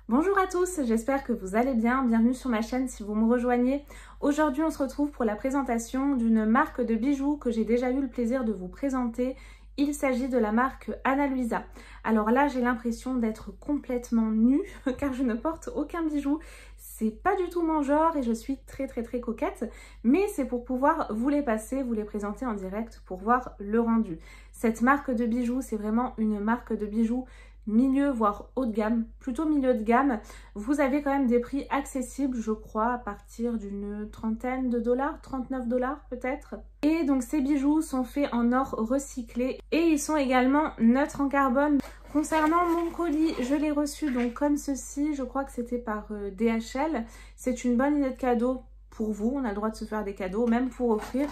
Bonjour à tous, j'espère que vous allez bien. Bienvenue sur ma chaîne si vous me rejoignez. Aujourd'hui, on se retrouve pour la présentation d'une marque de bijoux que j'ai déjà eu le plaisir de vous présenter. Il s'agit de la marque Ana Luisa. Alors là, j'ai l'impression d'être complètement nue car je ne porte aucun bijou. C'est pas du tout mon genre et je suis très coquette, mais c'est pour pouvoir vous les passer, vous les présenter en direct pour voir le rendu. Cette marque de bijoux, c'est vraiment une marque de bijoux milieu voire haut de gamme, plutôt milieu de gamme. Vous avez quand même des prix accessibles, je crois, à partir d'une trentaine de dollars, 39 $ peut-être. Et donc ces bijoux sont faits en or recyclé et ils sont également neutres en carbone. Concernant mon colis, je l'ai reçu donc comme ceci, je crois que c'était par DHL. C'est une bonne idée de cadeau pour vous, on a le droit de se faire des cadeaux, même pour offrir.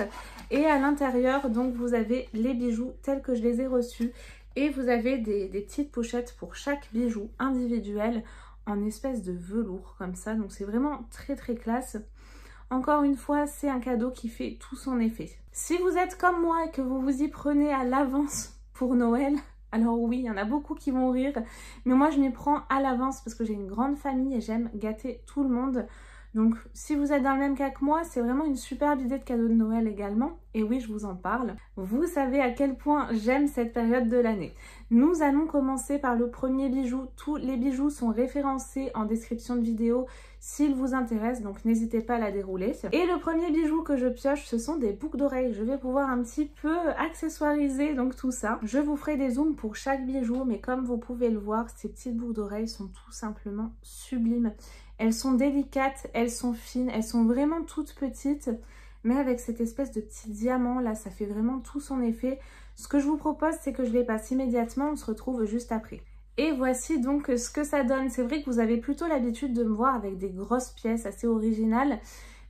Et à l'intérieur, donc vous avez les bijoux tels que je les ai reçus. Et vous avez des petites pochettes pour chaque bijou individuel en espèce de velours comme ça. Donc c'est vraiment très classe. Encore une fois, c'est un cadeau qui fait tout son effet. Si vous êtes comme moi et que vous vous y prenez à l'avance pour Noël, alors oui, il y en a beaucoup qui vont rire. Mais moi, je m'y prends à l'avance parce que j'ai une grande famille et j'aime gâter tout le monde. Donc si vous êtes dans le même cas que moi, c'est vraiment une superbe idée de cadeau de Noël également. Et oui, je vous en parle. Vous savez à quel point j'aime cette période de l'année. Nous allons commencer par le premier bijou. Tous les bijoux sont référencés en description de vidéo s'ils vous intéressent, donc n'hésitez pas à la dérouler. Et le premier bijou que je pioche, ce sont des boucles d'oreilles. Je vais pouvoir un petit peu accessoiriser donc tout ça. Je vous ferai des zooms pour chaque bijou, mais comme vous pouvez le voir, ces petites boucles d'oreilles sont tout simplement sublimes. Elles sont délicates, elles sont fines, elles sont vraiment toutes petites, mais avec cette espèce de petit diamant là, ça fait vraiment tout son effet. Ce que je vous propose, c'est que je les passe immédiatement, on se retrouve juste après. Et voici donc ce que ça donne. C'est vrai que vous avez plutôt l'habitude de me voir avec des grosses pièces assez originales,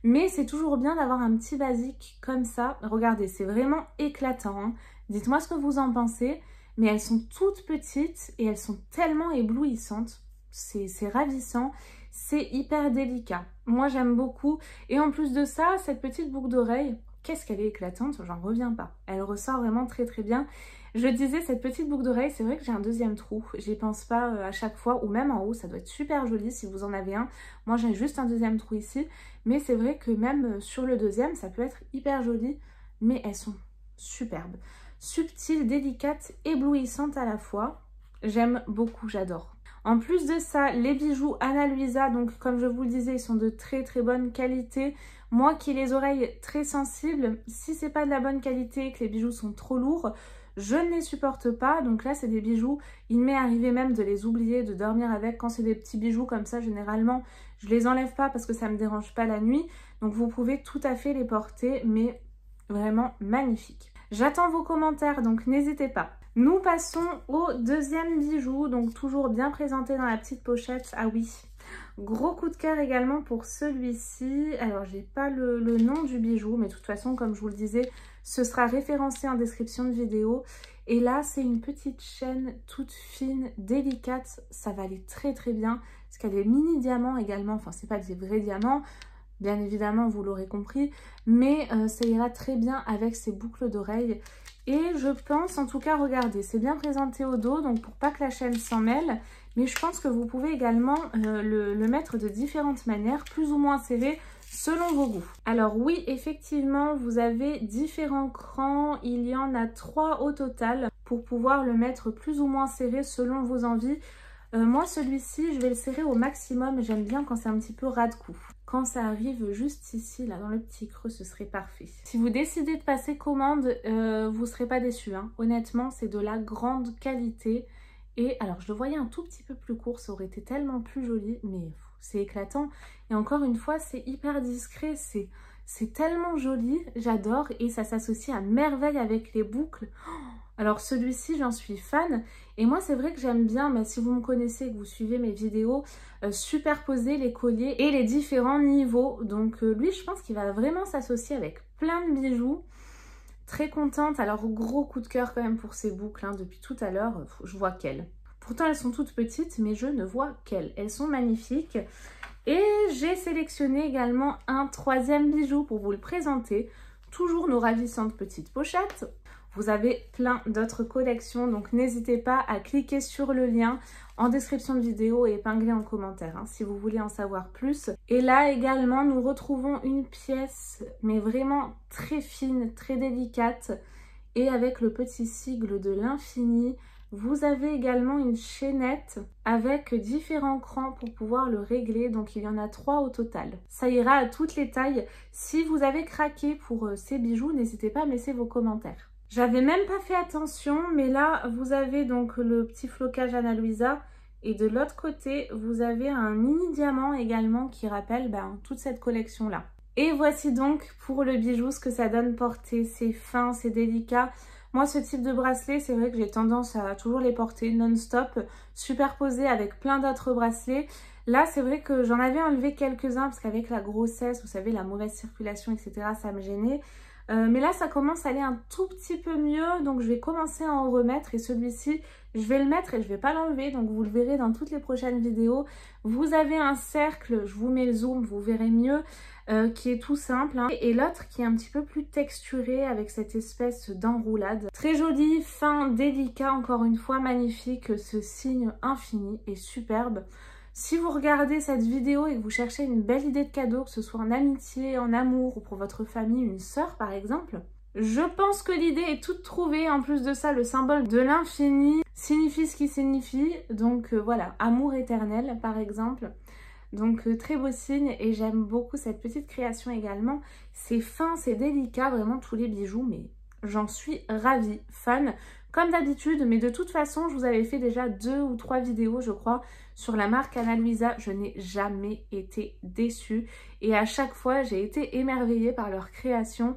mais c'est toujours bien d'avoir un petit basique comme ça. Regardez, c'est vraiment éclatant, hein. Dites-moi ce que vous en pensez, mais elles sont toutes petites et elles sont tellement éblouissantes. C'est ravissant. C'est hyper délicat. Moi, j'aime beaucoup. Et en plus de ça, cette petite boucle d'oreille, qu'est-ce qu'elle est éclatante, j'en reviens pas. Elle ressort vraiment très bien. Je disais, cette petite boucle d'oreille, c'est vrai que j'ai un deuxième trou. J'y pense pas à chaque fois, ou même en haut, ça doit être super joli si vous en avez un. Moi, j'ai juste un deuxième trou ici. Mais c'est vrai que même sur le deuxième, ça peut être hyper joli. Mais elles sont superbes. Subtiles, délicates, éblouissantes à la fois. J'aime beaucoup, j'adore. En plus de ça, les bijoux Ana Luisa, donc comme je vous le disais, ils sont de très bonne qualité. Moi qui ai les oreilles très sensibles, si c'est pas de la bonne qualité, que les bijoux sont trop lourds, je ne les supporte pas. Donc là, c'est des bijoux, il m'est arrivé même de les oublier, de dormir avec. Quand c'est des petits bijoux comme ça, généralement, je les enlève pas parce que ça me dérange pas la nuit. Donc vous pouvez tout à fait les porter, mais vraiment magnifiques. J'attends vos commentaires, donc n'hésitez pas. Nous passons au deuxième bijou, donc toujours bien présenté dans la petite pochette. Ah oui, gros coup de cœur également pour celui-ci. Alors, j'ai pas le nom du bijou, mais de toute façon, comme je vous le disais, ce sera référencé en description de vidéo. Et là, c'est une petite chaîne toute fine, délicate. Ça va aller très bien, parce qu'elle est mini diamant également. Enfin, c'est pas des vrais diamants, bien évidemment, vous l'aurez compris. Mais ça ira très bien avec ces boucles d'oreilles. Et je pense, en tout cas, regardez, c'est bien présenté au dos, donc pour pas que la chaîne s'en mêle. Mais je pense que vous pouvez également le mettre de différentes manières, plus ou moins serré, selon vos goûts. Alors oui, effectivement, vous avez différents crans. Il y en a 3 au total pour pouvoir le mettre plus ou moins serré selon vos envies. Moi, celui-ci, je vais le serrer au maximum. J'aime bien quand c'est un petit peu ras de cou. Quand ça arrive juste ici, là, dans le petit creux, ce serait parfait. Si vous décidez de passer commande, vous ne serez pas déçus, hein. Honnêtement, c'est de la grande qualité. Et alors, je le voyais un tout petit peu plus court, ça aurait été tellement plus joli, mais c'est éclatant. Et encore une fois, c'est hyper discret, c'est tellement joli, j'adore. Et ça s'associe à merveille avec les boucles. Alors celui-ci, j'en suis fan. Et moi, c'est vrai que j'aime bien, mais si vous me connaissez et que vous suivez mes vidéos, superposer les colliers et les différents niveaux. Donc lui, je pense qu'il va vraiment s'associer avec plein de bijoux. Très contente. Alors gros coup de cœur quand même pour ces boucles, hein. Depuis tout à l'heure, je vois qu'elles. Pourtant, elles sont toutes petites, mais je ne vois qu'elles. Elles sont magnifiques. Et j'ai sélectionné également un troisième bijou pour vous le présenter. Toujours nos ravissantes petites pochettes. Vous avez plein d'autres collections, donc n'hésitez pas à cliquer sur le lien. en description de vidéo et épinglé en commentaire si vous voulez en savoir plus. Et là également, nous retrouvons une pièce, mais vraiment très fine, très délicate, et avec le petit sigle de l'infini. Vous avez également une chaînette avec différents crans pour pouvoir le régler, donc il y en a 3 au total. Ça ira à toutes les tailles. Si vous avez craqué pour ces bijoux, n'hésitez pas à me laisser vos commentaires. J'avais même pas fait attention, mais là vous avez donc le petit flocage Ana Luisa, et de l'autre côté vous avez un mini diamant également qui rappelle toute cette collection là. Et voici donc pour le bijou ce que ça donne porté. C'est fin, c'est délicat. Moi, ce type de bracelet, c'est vrai que j'ai tendance à toujours les porter non-stop, superposés avec plein d'autres bracelets. Là, c'est vrai que j'en avais enlevé quelques-uns parce qu'avec la grossesse, vous savez, la mauvaise circulation, etc., ça me gênait. Mais là, ça commence à aller un tout petit peu mieux, donc je vais commencer à en remettre. Et celui-ci, je vais le mettre et je ne vais pas l'enlever, donc vous le verrez dans toutes les prochaines vidéos. Vous avez un cercle, je vous mets le zoom, vous verrez mieux, qui est tout simple. Et l'autre qui est un petit peu plus texturé avec cette espèce d'enroulade. Très joli, fin, délicat, encore une fois, magnifique. Ce signe infini est superbe. Si vous regardez cette vidéo et que vous cherchez une belle idée de cadeau, que ce soit en amitié, en amour ou pour votre famille, une sœur par exemple, je pense que l'idée est toute trouvée. En plus de ça, le symbole de l'infini signifie ce qui signifie. Donc voilà, amour éternel par exemple. Donc très beau signe et j'aime beaucoup cette petite création également. C'est fin, c'est délicat, vraiment tous les bijoux, mais j'en suis ravie, fan. Comme d'habitude, mais de toute façon, je vous avais fait déjà 2 ou 3 vidéos, je crois, sur la marque Ana Luisa. Je n'ai jamais été déçue et à chaque fois, j'ai été émerveillée par leur création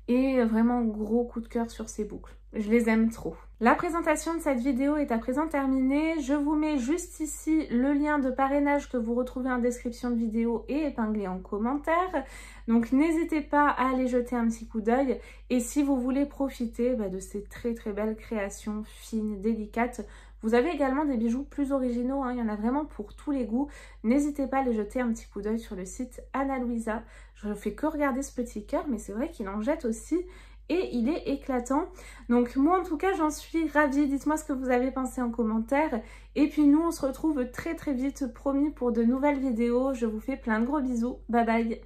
et vraiment gros coup de cœur sur ces boucles. Je les aime trop. La présentation de cette vidéo est à présent terminée. Je vous mets juste ici le lien de parrainage que vous retrouvez en description de vidéo et épinglé en commentaire. Donc n'hésitez pas à aller jeter un petit coup d'œil. Et si vous voulez profiter de ces très belles créations fines, délicates, vous avez également des bijoux plus originaux, il y en a vraiment pour tous les goûts. N'hésitez pas à aller jeter un petit coup d'œil sur le site Ana Luisa. Je ne fais que regarder ce petit cœur, mais c'est vrai qu'il en jette aussi. Et il est éclatant. Donc moi en tout cas j'en suis ravie. Dites-moi ce que vous avez pensé en commentaire. Et puis nous on se retrouve très vite, promis, pour de nouvelles vidéos. Je vous fais plein de gros bisous. Bye bye.